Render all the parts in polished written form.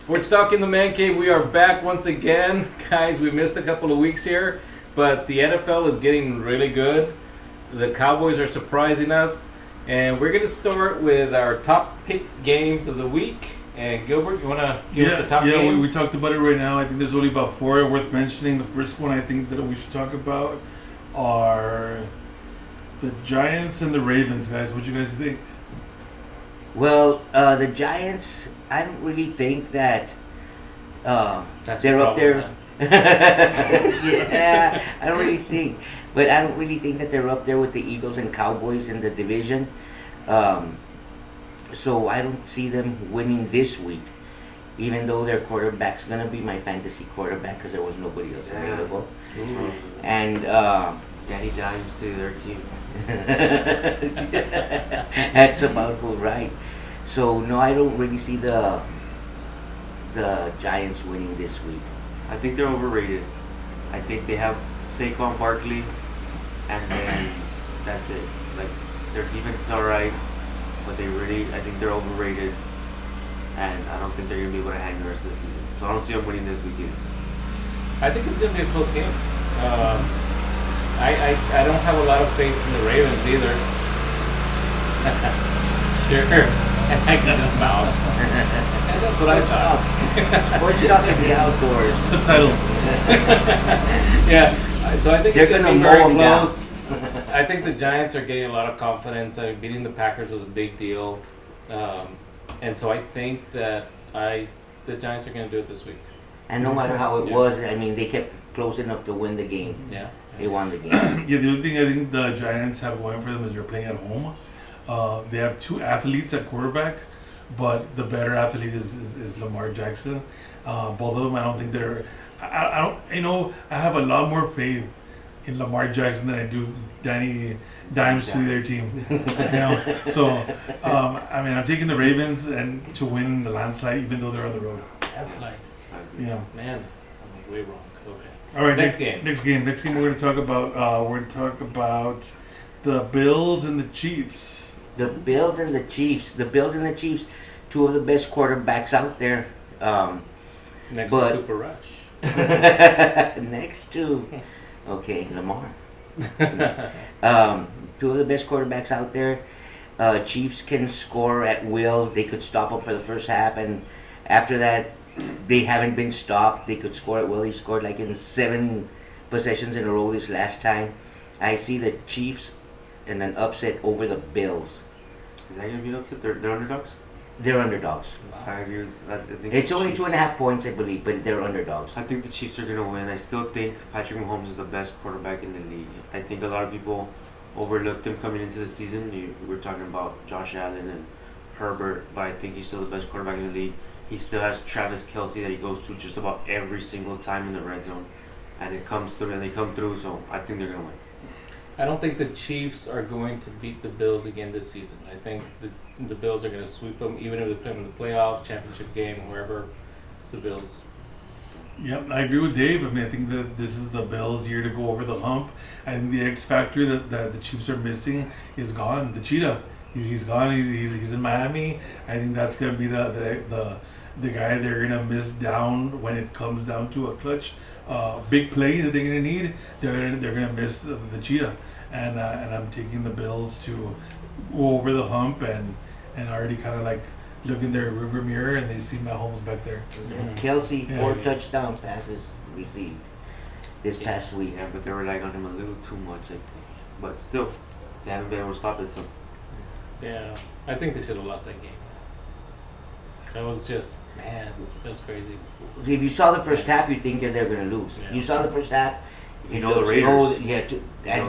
Sports Talk in the Mancave. We are back once again. Guys, we missed a couple of weeks here, but the NFL is getting really good. The Cowboys are surprising us, and we're going to start with our top pick games of the week. And Gilbert, you want to give us the top games? Yeah, we talked about it right now. I think there's only about four worth mentioning. The first one I think that we should talk about are the Giants and the Ravens, guys. What do you guys think? Well, the Giants, I don't really think that they're up there. Yeah, I don't really think. But I don't really think that they're up there with the Eagles and Cowboys in the division. So I don't see them winning this week, even though their quarterback's going to be my fantasy quarterback because there was nobody else available. And Danny Dimes to their team. That's about right. So no, I don't really see the Giants winning this week. I think they're overrated. I think they have Saquon Barkley, and then that's it. Like, their defense is alright, but I think they're overrated, and I don't think they're going to be able to hang the rest of the season. So I don't see them winning this weekend. I think it's going to be a close game. I don't have a lot of faith in the Ravens either. Sure. I can just mouth. And that's what I thought. Sports Talk in the outdoors. Subtitles. Yeah. So I think They're it's going to gonna be mow very 'em down. close. I think the Giants are getting a lot of confidence. I mean, beating the Packers was a big deal. And so I think that the Giants are going to do it this week. And no matter how it Yeah. was, I mean, they kept close enough to win the game. Yeah. They won the game. Yeah, the other thing I think the Giants have going for them is they're playing at home. They have two athletes at quarterback, but the better athlete is Lamar Jackson. Both of them, I don't think they're. I don't. You know, I have a lot more faith in Lamar Jackson than I do Danny Dimes to their team. You know, so I mean, I'm taking the Ravens and to win the landslide, even though they're on the road. That's like, Yeah. man, I'm way wrong. Okay. All right. Next game. Next game. We're going to talk about. We're going to talk about the Bills and the Chiefs. The Bills and the Chiefs. The Bills and the Chiefs, two of the best quarterbacks out there. Next But- to Cooper Rush. Next to, okay, Lamar. Two of the best quarterbacks out there. Chiefs can score at will. They could stop them for the first half, and after that, they haven't been stopped. They could score at will. He scored like in 7 possessions in a row this last time. I see the Chiefs in an upset over the Bills. Is that going to be an upset? They're underdogs? They're underdogs. I agree. I think It's the only Chiefs- 2.5 points, I believe, but they're underdogs. I think the Chiefs are going to win. I still think Patrick Mahomes is the best quarterback in the league. I think a lot of people overlooked him coming into the season. We're talking about Josh Allen and Herbert, but I think he's still the best quarterback in the league. He still has Travis Kelce that he goes to just about every single time in the red zone, and it comes through, and they come through. So I think they're going to win. I don't think the Chiefs are going to beat the Bills again this season. I think the Bills are going to sweep them, even if they play them in the playoff, championship game, wherever. It's the Bills. Yep, I agree with Dave. I mean, I think that this is the Bills' year to go over the hump. I think the X factor that the Chiefs are missing is gone. The cheetah, he's gone. He's in Miami. I think that's gonna be the guy they're gonna miss down when it comes down to a clutch, big play that they're gonna need. They're gonna miss the cheetah, and I'm taking the Bills to go over the hump and already kind of like look in their rearview mirror and they see Mahomes back there. Kelsey, Yeah. 4 touchdown passes received this past week. Yeah, but they're relying on him a little too much, I think. But still, they haven't been able to stop it. So Yeah, I think they should have lost that game. That was just, man, that's crazy. If you saw the first half, you think they're going to lose. Yeah. You saw the first half. You know the Raiders. Yeah, No,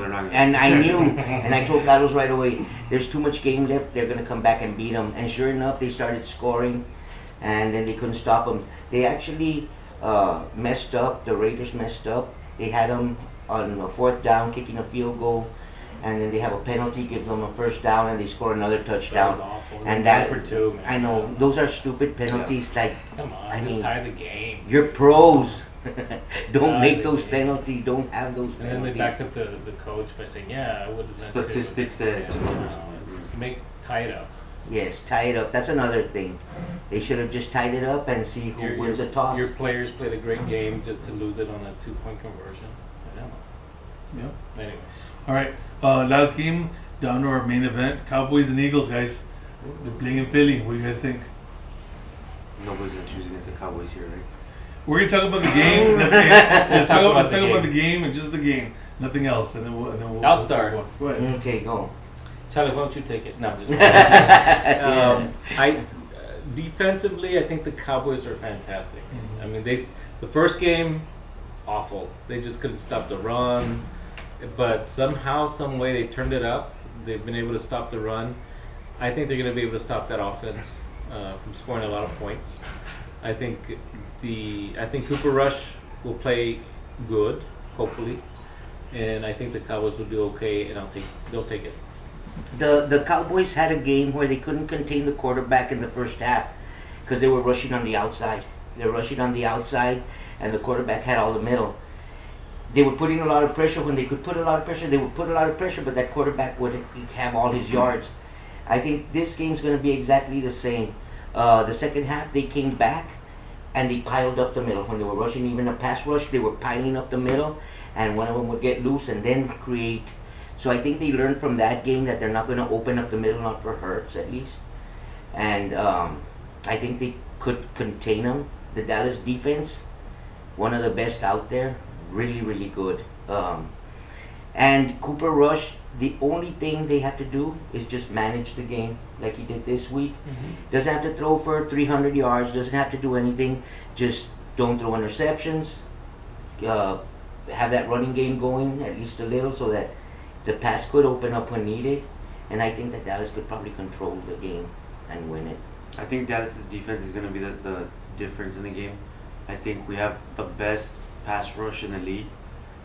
they're not gonna. and I knew, and I told Carlos right away, there's too much game left. They're going to come back and beat them. And sure enough, they started scoring, and then they couldn't stop them. They actually messed up. The Raiders messed up. They had them on a 4th down, kicking a field goal, and then they have a penalty, give them a 1st down, and they score another That touchdown. was awful. And They that went for 2, man. I know those are stupid penalties. Like, Come on, I just mean, tie the game. you're pros. Don't Tie make the those game. penalties. Don't have those And then penalties. they backed up the coach by saying, yeah, I would have done too. statistics says Yeah, no, just tie it up. Yes, tie it up. That's another thing. They should have just tied it up and see who wins a toss. Your players played a great game just to lose it on a 2-point conversion. I don't know. So, Yeah. anyway. All right. Last game down to our main event: Cowboys and Eagles, guys. They're playing in Philly. What do you guys think? Nobody's gonna choose against the Cowboys here, right? We're gonna talk about the game. Let's talk about the game and just the game, nothing else, and then we'll. I'll start. Go ahead. Okay, go. Charlie, why don't you take it? No, I'm just kidding. Defensively, I think the Cowboys are fantastic. Mhm. I mean, the first game, awful. They just couldn't stop the run, but somehow, some way, they turned it up. They've been able to stop the run. I think they're going to be able to stop that offense from scoring a lot of points. I think Cooper Rush will play good, hopefully, and I think the Cowboys will do okay, and they'll take it. The Cowboys had a game where they couldn't contain the quarterback in the first half because they were rushing on the outside. They're rushing on the outside, and the quarterback had all the middle. They were putting a lot of pressure. When they could put a lot of pressure, they would put a lot of pressure, but that quarterback would have all his yards. I think this game's going to be exactly the same. The second half, they came back, and they piled up the middle. When they were rushing even a pass rush, they were piling up the middle, and one of them would get loose and then create. So I think they learned from that game that they're not going to open up the middle, not for Hurts at least. And I think they could contain them. The Dallas defense, one of the best out there, really, really good. And Cooper Rush, the only thing they have to do is just manage the game like he did this week. Doesn't have to throw for 300 yards, doesn't have to do anything. Just don't throw interceptions. Have that running game going at least a little so that the pass could open up when needed. And I think that Dallas could probably control the game and win it. I think Dallas's defense is going to be the difference in the game. I think we have the best pass rush in the league,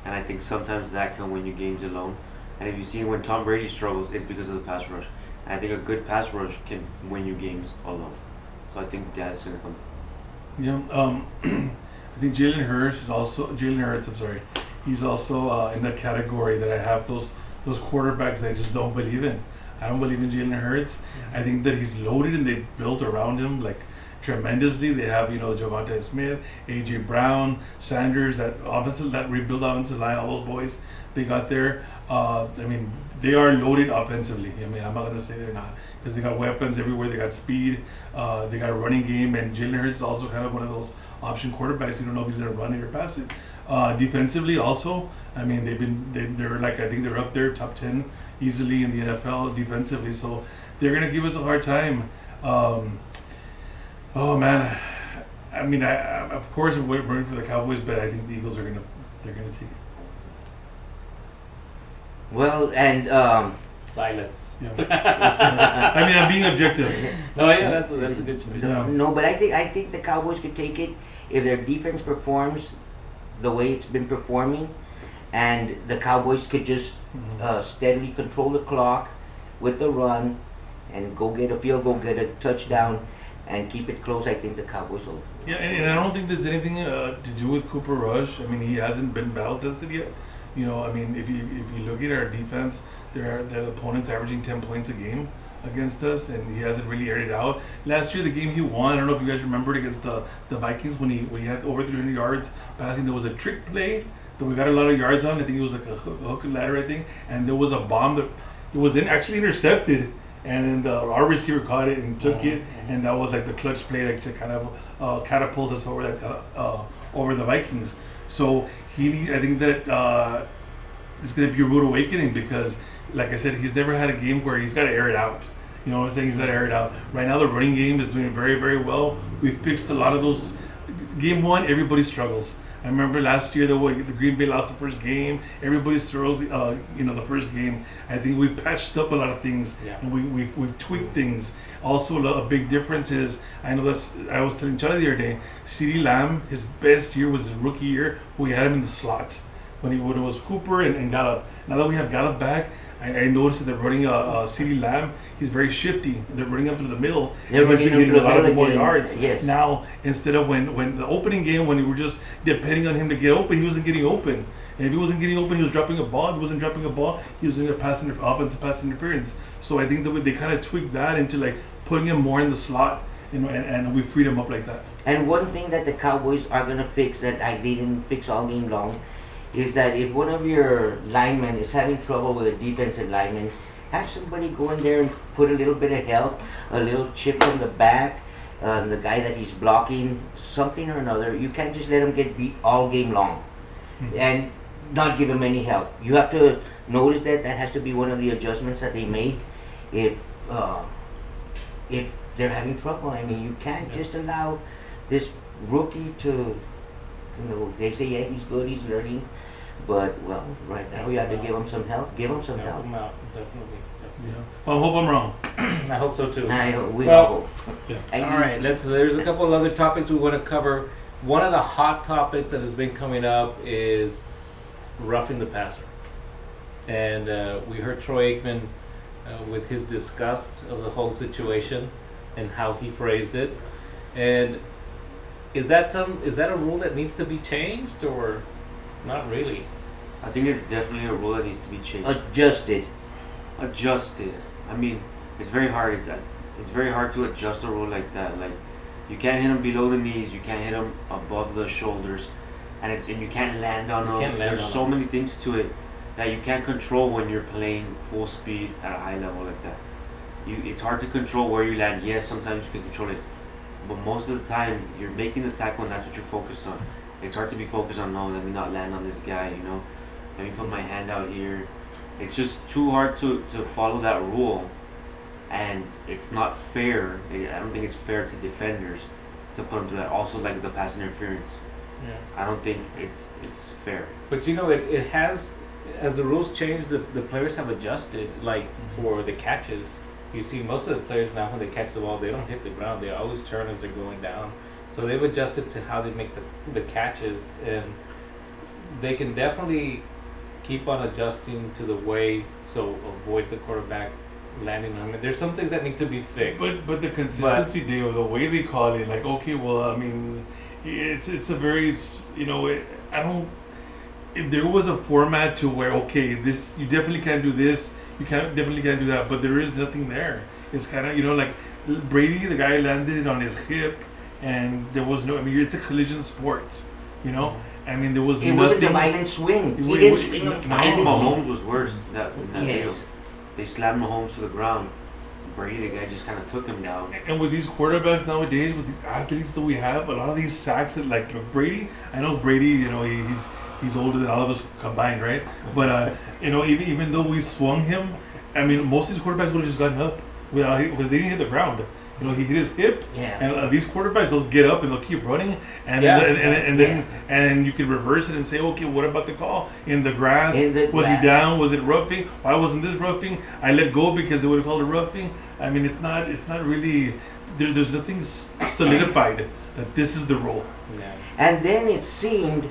and I think sometimes that can win you games alone. And if you see when Tom Brady struggles, it's because of the pass rush. And I think a good pass rush can win you games alone. So I think Dallas is going to come. Yeah. I think Jalen Hurts. I'm sorry. He's also in that category that I have those quarterbacks that I just don't believe in. I don't believe in Jalen Hurts. I think that he's loaded and they built around him like tremendously. They have Javonte Smith, AJ Brown, Sanders, that rebuilt offensive line, all those boys they got there. I mean, they are loaded offensively. I mean, I'm not gonna say they're not because they got weapons everywhere. They got speed. They got a running game, and Jalen Hurts is also kind of one of those option quarterbacks. You don't know if he's gonna run it or pass it. Defensively, also, I mean, they're like I think they're up there top 10 easily in the NFL defensively. So they're gonna give us a hard time. Oh man, I mean, of course I'm rooting for the Cowboys, but I think the Eagles they're gonna take it. Well, and Silence. Yeah. I mean, I'm being objective. No, yeah, that's a good choice. Yeah. no, but I think the Cowboys could take it if their defense performs the way it's been performing, and the Cowboys could just steadily control the clock with the run and go get a field goal, get a touchdown, and keep it close. I think the Cowboys will. Yeah, and I don't think there's anything to do with Cooper Rush. I mean, he hasn't been battle tested yet. I mean, if you look at our defense, the opponent's averaging 10 points a game against us, and he hasn't really aired it out. Last year, the game he won, I don't know if you guys remembered against the Vikings when he had over 300 yards passing. There was a trick play that we got a lot of yards on. I think it was like a hook and ladder, I think, and there was a bomb that it was actually intercepted. And then our receiver caught it and took it, and that was like the clutch play, like to kind of catapult us over the Vikings. So I think that it's going to be a rude awakening because, like I said, he's never had a game where he's got to air it out. You know what I'm saying? He's got to air it out. Right now, the running game is doing very, very well. We fixed a lot of those. Game one, everybody struggles. I remember last year the Green Bay lost the first game. Everybody struggles, the first game. I think we've patched up a lot of things, and we've tweaked things. Also, a big difference is I was telling Charlie the other day, CeeDee Lamb, his best year was his rookie year, where we had him in the slot. when it was Cooper and Gallup. Now that we have Gallup back, I noticed that they're running a CeeDee Lamb. He's very shifty. They're running up through the middle. They're and he's running been up getting through a the lot of middle more again. yards. Yes. Now, instead of when the opening game, when we were just depending on him to get open, he wasn't getting open. And if he wasn't getting open, he was dropping a ball. If he wasn't dropping a ball, he was doing a offensive pass interference. So I think that they kind of tweaked that into like putting him more in the slot, and we freed him up like that. And one thing that the Cowboys are going to fix that they didn't fix all game long is that if one of your linemen is having trouble with a defensive lineman, have somebody go in there and put a little bit of help, a little chip from the back, the guy that he's blocking, something or another. You can't just let him get beat all game long and not give him any help. You have to notice that has to be one of the adjustments that they make if they're having trouble. I mean, you can't just allow this rookie to, they say, yeah, he's good, he's learning. But, well, right now we have to give him some help. Give him some help. Help him out, definitely. Yeah. Well, I hope I'm wrong. I hope so too. We Well, hope. Yeah. And All right, there's a couple of other topics we want to cover. One of the hot topics that has been coming up is roughing the passer. And we heard Troy Aikman with his disgust of the whole situation and how he phrased it. And is that a rule that needs to be changed, or not really? I think it's definitely a rule that needs to be changed. Adjusted. I mean, it's very hard. It's very hard to adjust a rule like that. Like, you can't hit them below the knees. You can't hit them above the shoulders, and you can't land on them. There's so many things to it that you can't control when you're playing full speed at a high level like that. It's hard to control where you land. Yes, sometimes you can control it, but most of the time you're making the tackle and that's what you're focused on. It's hard to be focused on, no, let me not land on this guy, let me put my hand out here. It's just too hard to follow that rule, and it's not fair. I don't think it's fair to defenders to put them through that. Also, like the pass interference. Yeah. I don't think it's fair. But it has, as the rules change, the players have adjusted. Like for the catches, you see most of the players now when they catch the ball, they don't hit the ground. They always turn as they're going down. So they've adjusted to how they make the catches, and they can definitely keep on adjusting to the way, so avoid the quarterback landing on him. There's some things that need to be fixed. But the consistency, Dave, the way they call it, like, okay, well, I mean, it's a very, I don't. If there was a format to where, okay, this, you definitely can't do this, definitely can't do that, but there is nothing there. It's kind of, like Brady, the guy landed it on his hip, and there was no. I mean, it's a collision sport, I mean, there was. It wasn't a violent swing. He didn't swing him violently. Mahomes was worse. That Yes. deal. They slammed Mahomes to the ground. Brady, the guy, just kind of took him down. And with these quarterbacks nowadays, with these athletes that we have, a lot of these sacks that like Brady. I know Brady. He's older than all of us combined, right? But even though we swung him, I mean, most of these quarterbacks would have just gotten up because they didn't hit the ground. He hit his hip, Yeah. and these quarterbacks, they'll get up and they'll keep running, and then you can reverse it and say, okay, what about the call in the grass? Was he down? Was it roughing? Why wasn't this roughing? I let go because they would have called it roughing. I mean, it's not really. There's nothing solidified that this is the rule. Yeah. And then it seemed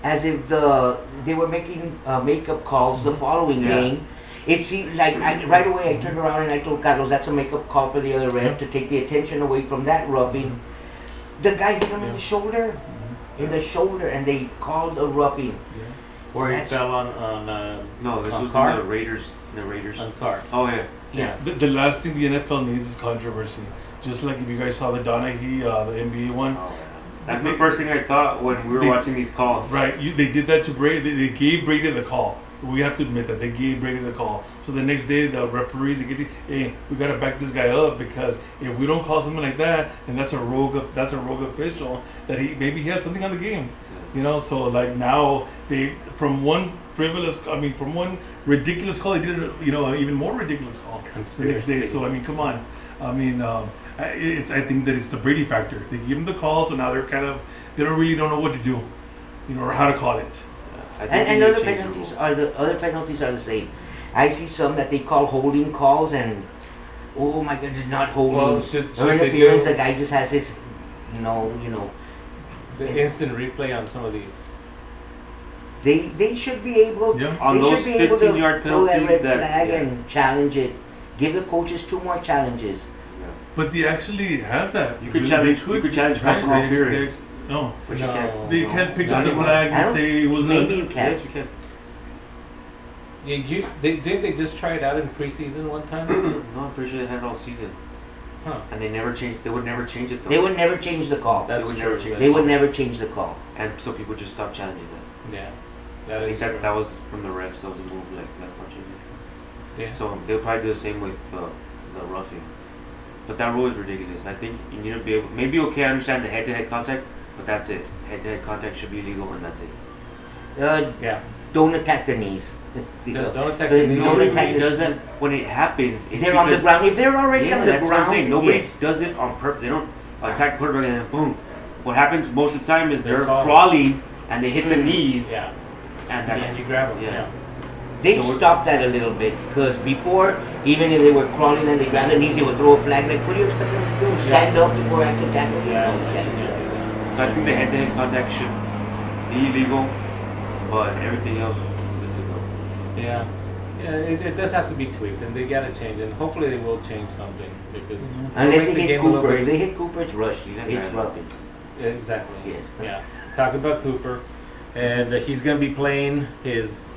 as if they were making makeup calls the following game. It seemed like right away I turned around and I told Carlos that's a makeup call for the other ref to take the attention away from that roughing. The guy hit him in the shoulder, and they called a roughing. Or he That's- fell on No, this on was Carr? in the Raiders. on Carr. Oh yeah. Yeah. The last thing the NFL needs is controversy. Just like if you guys saw the Donaghy, the NBA one. Oh, yeah. That's the first thing I thought when we were watching these calls. Right, they did that to Brady. They gave Brady the call. We have to admit that they gave Brady the call. So the next day, the referees they get to, hey, we gotta back this guy up because if we don't call something like that, then that's a rogue official that maybe he has something on the game. So like now from one ridiculous call, they did an even more ridiculous call the next day. So I mean, come on, I mean. I think that it's the Brady factor. They give him the call, so now they don't know what to do, or how to call it. And other penalties are the same. I see some that they call holding calls, and oh my goodness, not holding. Well, should interference. they do The guy just has his, the instant replay on some of these? They should be able. Yeah. On They those should be able to 15-yard throw that penalties red that- flag yeah. and challenge it. Give the coaches 2 more challenges. But they actually have that. You could They challenge. You could challenge pass They- interference, No, but you No. can't. they no. can't pick Not up the anymore. flag I and don't- say it was Maybe a. you can. Yes, you can. Did they just try it out in preseason one time? No, I'm pretty sure they had it all season, Huh. and they never changed. They would never change it though. They would never change the call. That's would true. never change They would never change the call. and so people just stopped challenging that. Yeah. I think true. that was from the refs. That was a move like let's not change it. Yeah. So they'll probably do the same with the roughing. But that rule is ridiculous. I think you need to be able. Maybe okay, I understand the head-to-head contact, but that's it. Head-to-head contact should be illegal, and that's it. Yeah. Don't attack the knees. Don't attack So the knees. don't Nobody attack the- does that when it happens. It's They're on the because- ground. If they're already Yeah, on the that's ground, what I'm saying. Nobody yes. does it on purpose. They don't attack the quarterback and then boom. What happens most of the time is They're they're falling. crawling and they hit the Mhm. knees, Yeah. and that's And you grab them. Yeah. Yeah. They've So we're- stopped that a little bit because before, even if they were crawling and they grabbed the knees, they would throw a flag. Like, what do you expect them to do? Stand up before I can tackle you? Yeah. No, you can't do that. So I think the head-to-head contact should be illegal, but everything else is good to go. Yeah. Yeah, it does have to be tweaked, and they gotta change it. And hopefully, they will change something because Unless it'll they make the hit game a little Cooper. bit- If they hit Cooper, it's rush. Yeah, It's man. roughing. Exactly. Yes. Yeah. Talk about Cooper, and he's going to be playing his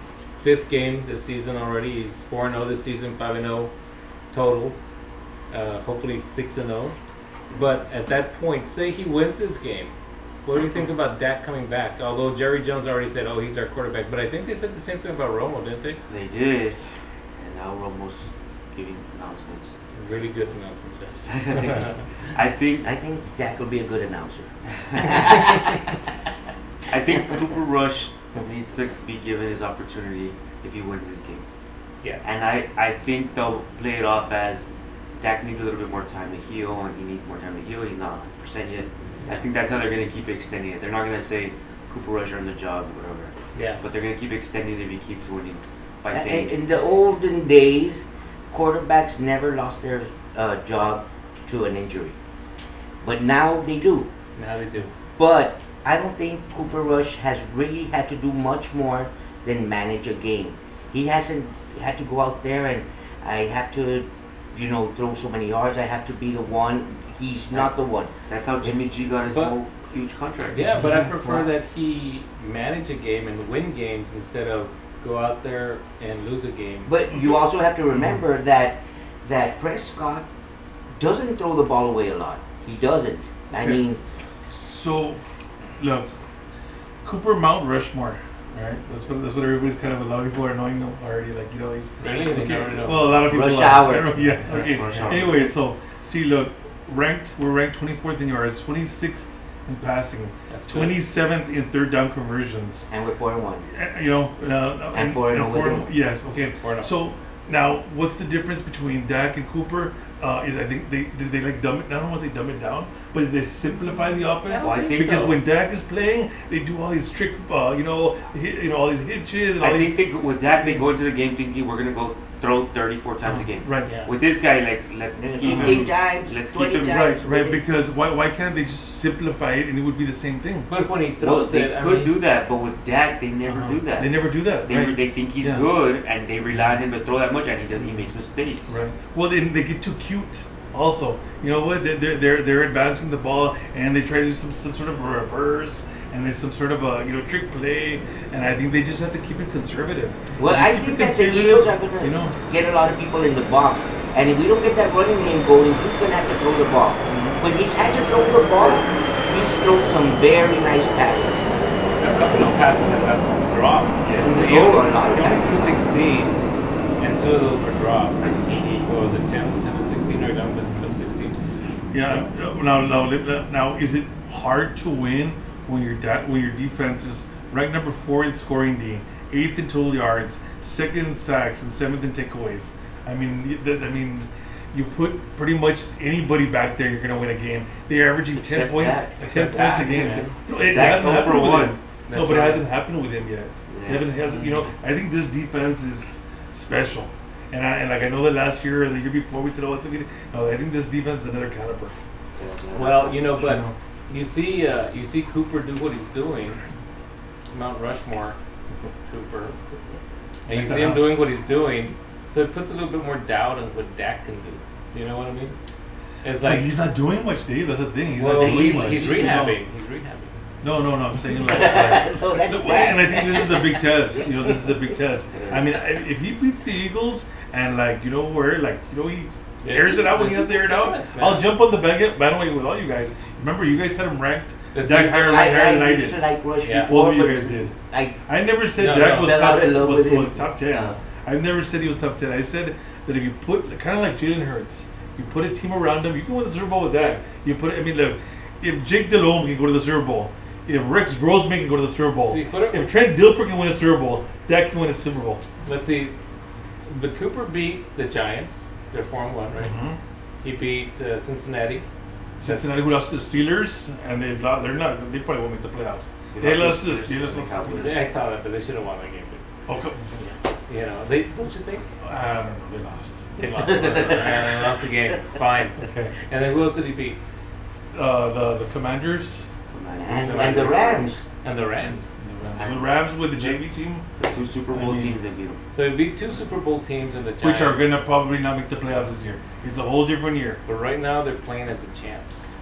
5th game this season already. He's 4-0 this season, 5-0 total. Hopefully 6-0. But at that point, say he wins this game, what do you think about Dak coming back? Although Jerry Jones already said, "Oh, he's our quarterback," but I think they said the same thing about Romo, didn't they? They did, and now Romo's giving announcements. Really good announcements. Yes. I think I think Dak will be a good announcer. I think Cooper Rush needs to be given his opportunity if he wins this game. Yeah. And I think they'll play it off as Dak needs a little bit more time to heal, and he needs more time to heal. He's not 100% yet. I think that's how they're going to keep extending it. They're not going to say Cooper Rush earned the job or whatever. Yeah. But they're going to keep extending it if he keeps winning by And saying in the olden days, quarterbacks never lost their job to an injury. But now they do. Now they do. But I don't think Cooper Rush has really had to do much more than manage a game. He hasn't had to go out there and I have to, throw so many yards. I have to be the one. He's not the one. that's how Jimmy G got his But- whole huge contract. Yeah, but I prefer that he manage a game and win games instead of go out there and lose a game. But you also have to remember that Prescott doesn't throw the ball away a lot. He doesn't. I Okay. mean, So, look, Cooper Mount Rushmore. All right, that's what everybody's kind of a lot of people are knowing him already. Like he's Really? They okay. never know. Well, a lot of people Rush are. hour. Yeah. Okay. Rush hour. Anyway, so see, look, we're ranked 24th in yards, 26th in passing, That's good. 27th in third down conversions. and we're 4-1. And 4-0 with him. Yes. Okay. 4-0. So now, what's the difference between Dak and Cooper? Is I think they like dumb it. I don't want to say dumb it down, but did they simplify the offense? I don't think Because so. when Dak is playing, they do all these trick, all these hitches and all I these. think with Dak, they go into the game thinking we're going to go throw 34 times a game. Right. Yeah. With this guy, let's keep 15 him. times, Let's keep 20 him times. Right. Because why can't they just simplify it and it would be the same thing? But when he Well, throws they it, could I do mean, that, but with Dak, they never do that. They never do that. They, right. they think he's Yeah. good, and they rely on him to throw that much, and he makes mistakes. Right. Well, then they get too cute. Also, you know what? They're advancing the ball and they try to do some sort of a reverse and there's some sort of a trick play, and I think they just have to keep it conservative. Well, They I keep think it that the conservative, Eagles are going you to know. get a lot of people in the box. And if we don't get that running game going, he's going to have to throw the ball. When he's had to throw the ball, he's thrown some very nice passes. a couple of passes that got dropped. Yes. Oh, He only- a lot of he only passes. threw 16, and 2 of those were dropped. I see. What was it, 10 to 16 or down to 16? Yeah. Now, is it hard to win when your defense is ranked number 4 in scoring D, 8th in total yards, 2nd in sacks, and 7th in takeaways? I mean, you put pretty much anybody back there, you're going to win a game. They're averaging 10 Except points, Dak. 10 Except points a Dak, game. man. No, it Dak's hasn't 0 for happened with 1. him. No, That's but it right. hasn't happened with him yet. Yeah. It hasn't. I think this defense is special. And I know that last year or the year before we said, oh, it's a good. No, I think this defense is another caliber. Well, but You know. you see Cooper do what he's doing, Mount Rushmore, Cooper. And you see him doing what he's doing, so it puts a little bit more doubt on what Dak can do. You know what I mean? It's Like like, he's not doing much, Dave. That's the thing. He's well, not doing he's much. rehabbing. He's rehabbing. No, I'm saying like No, that's no, bad. and I think this is the big test. You know, this is a big test. I mean, if he beats the Eagles and like he airs it out when he has to air it out, I'll jump on the bandwagon with all you guys. Remember, you guys had him ranked Dak higher than I used to did. like Rush Yeah. before, Both of you but guys did. I I never said No, Dak no. was Fell out in love with him. was top 10. Yeah. I never said he was top 10. I said that if you put kind of like Jalen Hurts, you put a team around him, you can win the Super Bowl with Dak. You put, I mean, look, if Jake Delhomme can go to the Super Bowl, if Rex Grossman can go to the Super Bowl, See, if Trent Dilfer can win a Super Bowl, Dak can win a Super Bowl. Let's see. But Cooper beat the Giants. They're 4-1, right? Mm-hmm. He beat Cincinnati. Cincinnati who lost to the Steelers, and they probably won't make the playoffs. They lost to the Steelers. Yeah, I saw that, but they should have won that game. Okay. You know, they don't you think? I don't know. They lost. They lost. They lost the game. Fine. Okay. And then who else did he beat? The Commanders. and the Rams. And the Rams. The Rams with the JV team, The 2 Super Bowl teams that beat him. So he beat 2 Super Bowl teams and the Giants. which are going to probably not make the playoffs this year. It's a whole different year. But right now they're playing as the champs.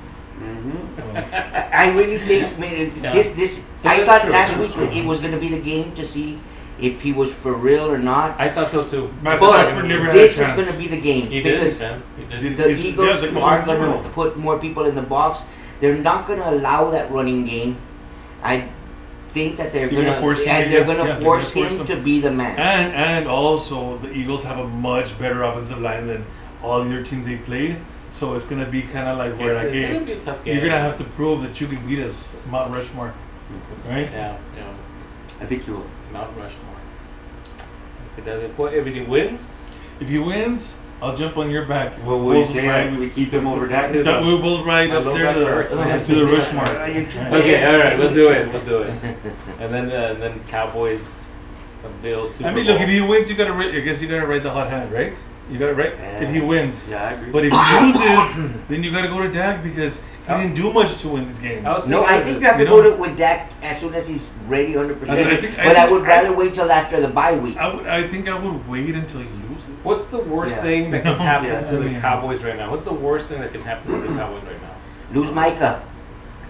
I really think Yeah. this. So I that's thought true. last week that it was going to be the game to see if he was for real or not. I thought so too. Matt But Stafford never had a this is chance. going to be the game He did, because man. He did. the It's- Eagles yeah, it's like are Mahomes going Super to Bowl. put more people in the box. They're not going to allow that running game. I think that they're They're going gonna force to, him and to- they're going to yeah, they're force gonna force him him. to be the man. And also the Eagles have a much better offensive line than all the other teams they played. So it's gonna be kind of like where It's like, gonna hey, be a tough game. you're gonna have to prove that you can beat us, Mount Rushmore, right? Yeah, I think he will. Mount Rushmore. If he wins, If he wins, I'll jump on your back. What were you saying? We keep him over Dak? That we'll both ride My up low there back to hurts, man. the Rushmore. You're too okay, bad. all right, we'll do it. We'll do it. And then Cowboys, Bills, Super I mean, Bowl. look, if he wins, you gotta. I guess you gotta ride the hot hand, right? You gotta right. If he wins, Yeah, I agree. but if he loses, then you gotta go to Dak because he didn't do much to win these games. I was No, I think you have to You go know? to with Dak as soon as he's ready 100%. I think- But I would rather wait till after the bye week. I think I would wait until he loses. What's the worst Yeah. thing that can happen Yeah, to I the mean- Cowboys right now? What's the worst thing that can happen to the Cowboys right now? Lose Micah.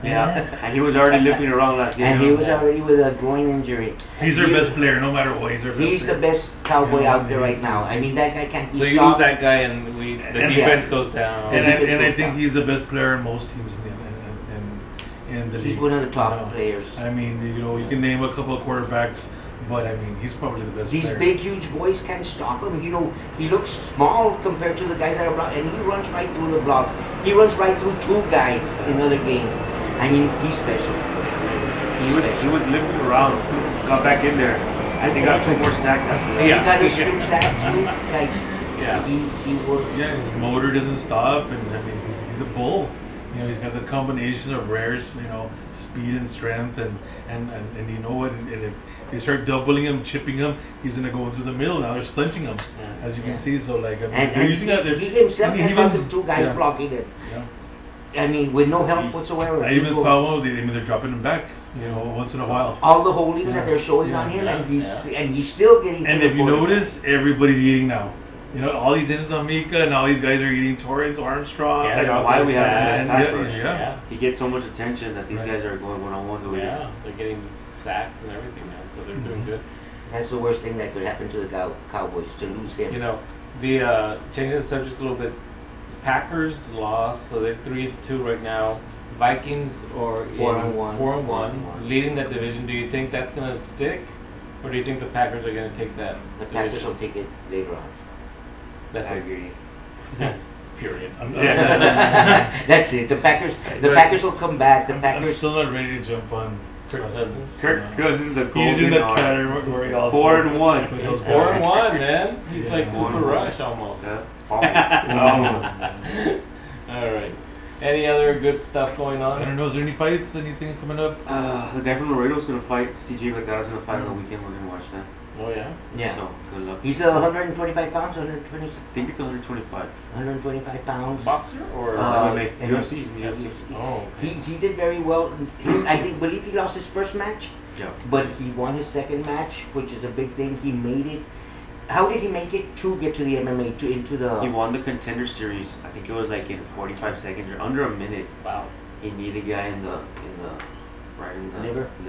Yeah, and he was already limping around last game. And he was already with a groin injury. He's their best player, no matter what. He's their best He's the player. best cowboy Yeah, out there right he's- now. I mean, that guy can't be So you lose stopped. that guy, and the And- defense goes down. And he I gets think down. he's the best player in most teams in the league. He's one of the top you know. players. I mean, you can name a couple of quarterbacks, but I mean, he's probably the best These player. big, huge boys can't stop him. You know, he looks small compared to the guys that are blocked, and he runs right through the block. He runs right through two guys in other games. I mean, he's special. He was limping around, got back in there. I think got 2 more sacks after that. Yeah. He got a strip sack too. Like, Yeah. he was. Yeah, his motor doesn't stop, and I mean, he's a bull. You know, he's got the combination of rare, speed and strength, and you know what? And if they start doubling him, chipping him, he's gonna go through the middle. Now they're stunting him, as you can Yeah. see. So like, I mean, And, they're and using that. he himself I mean, has even- got the two guys yeah. blocking it. Yeah. I mean, with no help whatsoever. I even People- saw one. They're dropping him back. You know, once in a while. all the holdings that Yeah. they're showing Yeah. on him, Yeah. and he's still getting. And to if the you quarterback. notice, everybody's eating now. You know, all the attention's on Mika, and all these guys are eating Torrance, Armstrong. Yeah, That's they're all why getting we have him sacks. as Yeah, pass rush. yeah. He gets so much attention that these Right. guys are going one-on-one with him. Yeah, they're getting sacks and everything, man. So they're doing Mhm. good. That's the worst thing that could happen to the Cowboys, to lose him. You know, the changing the subject a little bit. Packers lost, so they're 3-2 right now. Vikings are 4-1. 4-1, leading that division. Do you think that's going to stick, or do you think the Packers are going to take that The Packers division? will take it later on. That's I a agree. period. That's it. The Packers will come back. The I'm Packers. still not ready to jump on Kirk Cousins. Kirk Cousins, the golden He's in that arm. category also. 4-1. With He's those 4-1, man. He's Yeah. like Cooper 4-1. Rush almost. That's almost. All right. Any other good stuff going I on? don't know. Is there any fights? Anything coming up? The guy from Laredo's gonna fight. CJ Vergara's gonna fight on the weekend. We're gonna watch that. Oh yeah. Yeah. So good luck. He's 125 pounds, 120, I think it's 125. 125 pounds. Boxer or MMA. and UFC. UFC? Oh. He did very well. I believe he lost his first match, Yeah. But he won his second match, which is a big thing. He made it. How did he make it to get to the MMA into the? He won the Contender Series. I think it was like in 45 seconds or under a minute. Wow. He kneed a guy in the right in the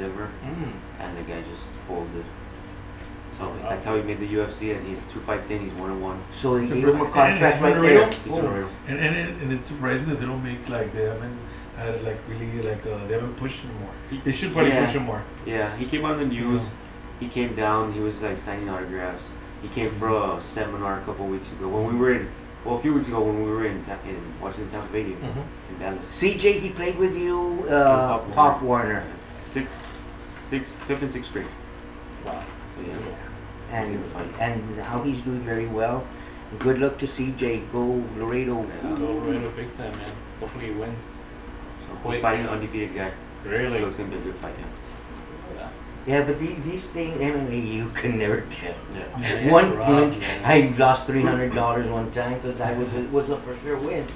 Liver? and the guy just folded. So Wow. that's how he made the UFC, and he's 2 fights in. He's 1-1. So they It's a gave him a perfect- contract and right it's there. Laredo? He's from Laredo. And it's surprising that they don't make like they haven't had like really like they haven't pushed him more. They should probably Yeah. push him more. Yeah, he came on the news. Yeah. He came down. He was like signing autographs. He came for a seminar a couple weeks ago when we were in. Well, a few weeks ago when we were in Washington Tampa Bay in Dallas. CJ, he played with you, Pop Pop Warner. Fifth and sixth grade. Wow. So, yeah. And He's gonna fight. and now he's doing very well. Good luck to CJ. Go Laredo. Go Laredo big time, man. Hopefully he wins. So Quick. he's fighting an undefeated guy. Really? So it's gonna be a good fight. Yeah. Yeah, but these things, MMA, you can never tell. Yeah. Yeah, One it's rough, punch, man. I lost $300 one time because it was a for sure win.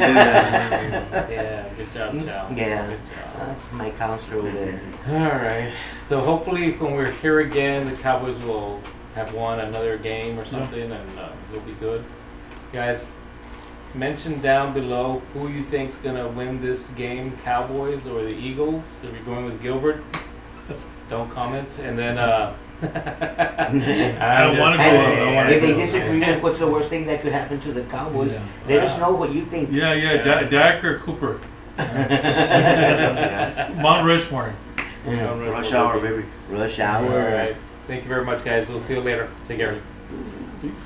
Yeah, good job, Chow. Yeah. Good job. That's my counselor over there. All right. So hopefully, when we're here again, the Cowboys will have won another game or something, and it'll be good. Guys, mention down below who you think's gonna win this game, Cowboys or the Eagles. If you're going with Gilbert, don't comment. And then I want to go. I want to If they go. disagree with what's the worst thing that could happen to the Cowboys, Yeah. let us know what you think. Yeah, Yeah. Dak or Cooper. Yeah. Mount Rushmore. Rush hour, baby. Rush All hour. right. Thank you very much, guys. We'll see you later. Take care. Peace.